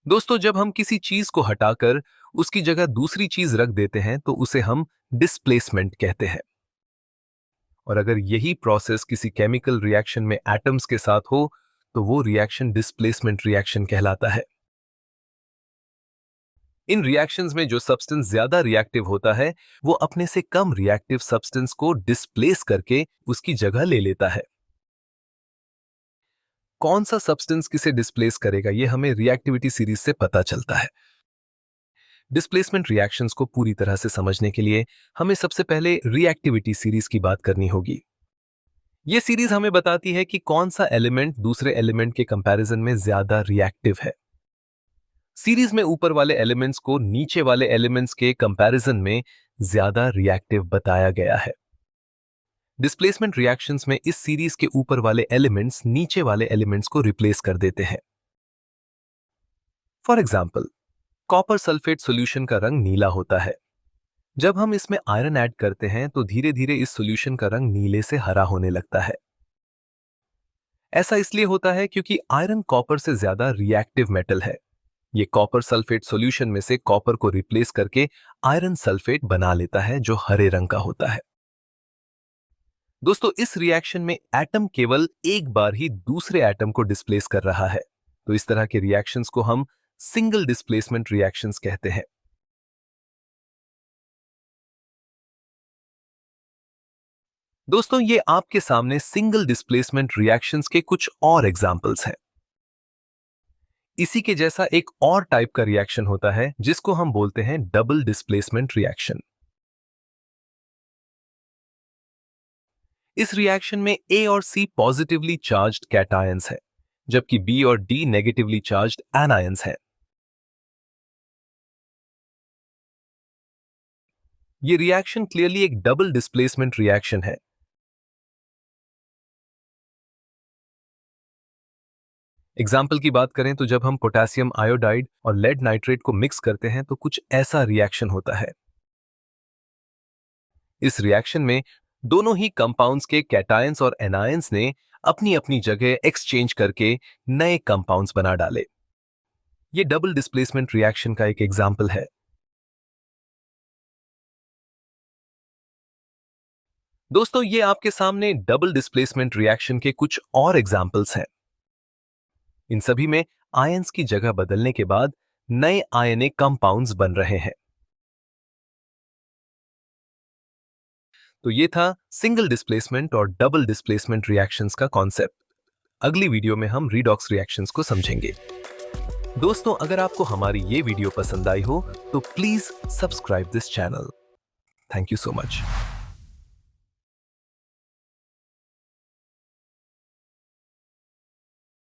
दोस्तों, जब हम किसी चीज को हटाकर उसकी जगह दूसरी चीज रख देते हैं तो उसे हम डिस्प्लेसमेंट कहते हैं। और अगर यही प्रोसेस किसी केमिकल रिएक्शन में एटम्स के साथ हो तो वो रिएक्शन डिस्प्लेसमेंट रिएक्शन कहलाता है। इन रिएक्शंस में जो सब्सटेंस ज्यादा रिएक्टिव होता है वो अपने से कम रिएक्टिव सब्सटेंस को डिस्प्लेस करके उसकी जगह ले लेता है। कौन सा सब्सटेंस किसे डिस्प्लेस करेगा ये हमें रिएक्टिविटी सीरीज से पता चलता है। डिस्प्लेसमेंट रिएक्शंस को पूरी तरह से समझने के लिए हमें सबसे पहले रिएक्टिविटी सीरीज की बात करनी होगी। ये सीरीज हमें बताती है कि कौन सा एलिमेंट दूसरे एलिमेंट के कंपैरिजन में ज्यादा रिएक्टिव है। सीरीज में ऊपर वाले एलिमेंट्स को नीचे वाले एलिमेंट्स के कंपैरिजन में ज्यादा रिएक्टिव बताया गया है। डिस्प्लेसमेंट रिएक्शंस में इस सीरीज के ऊपर वाले एलिमेंट्स नीचे वाले एलिमेंट्स को रिप्लेस कर देते हैं। For example, copper sulphate solution का रंग नीला होता है। जब हम इसमें आयरन ऐड करते हैं तो धीरे धीरे इस सॉल्यूशन का रंग नीले से हरा होने लगता है। ऐसा इसलिए होता है क्योंकि आयरन कॉपर से ज्यादा रिएक्टिव मेटल है। ये कॉपर सल्फेट सॉल्यूशन में से कॉपर को रिप्लेस करके आयरन सल्फेट बना लेता है जो हरे रंग का होता है। दोस्तों, इस रिएक्शन में एटम केवल एक बार ही दूसरे एटम को डिस्प्लेस कर रहा है, तो इस तरह के रिएक्शंस को हम सिंगल डिस्प्लेसमेंट रिएक्शंस कहते हैं। दोस्तों, ये आपके सामने सिंगल डिस्प्लेसमेंट रिएक्शंस के कुछ और एग्जांपल्स हैं। इसी के जैसा एक और टाइप का रिएक्शन होता है जिसको हम बोलते हैं डबल डिस्प्लेसमेंट रिएक्शन। इस रिएक्शन में ए और सी पॉजिटिवली चार्ज्ड कैटायंस हैं, जबकि बी और डी नेगेटिवली चार्ज्ड एनायंस हैं। ये रिएक्शन क्लियरली एक डबल डिस्प्लेसमेंट रिएक्शन है। एग्जाम्पल की बात करें तो जब हम पोटेशियम आयोडाइड और लेड नाइट्रेट को मिक्स करते हैं तो कुछ ऐसा रिएक्शन होता है। इस रिएक्शन में दोनों ही कंपाउंड्स के कैटायंस और एनायंस ने अपनी अपनी जगह एक्सचेंज करके नए कंपाउंड्स बना डाले। ये डबल डिस्प्लेसमेंट रिएक्शन का एक एग्जाम्पल है। दोस्तों, ये आपके सामने डबल डिस्प्लेसमेंट रिएक्शन के कुछ और एग्जाम्पल्स हैं। इन सभी में आयंस की जगह बदलने के बाद नए आयनिक कंपाउंड्स बन रहे हैं। तो ये था सिंगल डिस्प्लेसमेंट और डबल डिस्प्लेसमेंट रिएक्शंस का कॉन्सेप्ट। अगली वीडियो में हम रिडॉक्स रिएक्शंस को समझेंगे। दोस्तों, अगर आपको हमारी ये वीडियो पसंद आई हो तो please subscribe this channel. Thank you so much.